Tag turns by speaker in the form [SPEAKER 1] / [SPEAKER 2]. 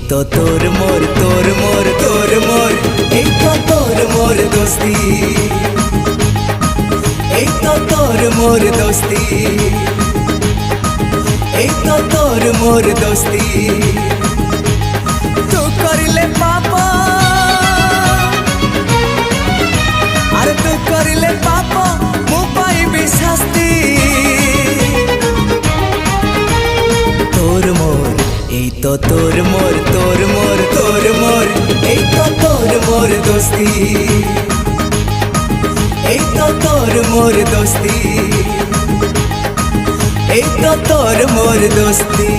[SPEAKER 1] तो तोर मोर এই তো তোর মোর দোস্তি এই তো তোর মোর দোস্তি এই তো তোর মোর দোস্তি তু করিলে পাপ আর তু করিলে পাপ মু পাইবি শাস্তি তোর মোর এই তো তোর মোর এই তো তোর মোর দোস্তি এই তো তোর মোর দোস্তি এই তো তোর মোর দোস্তি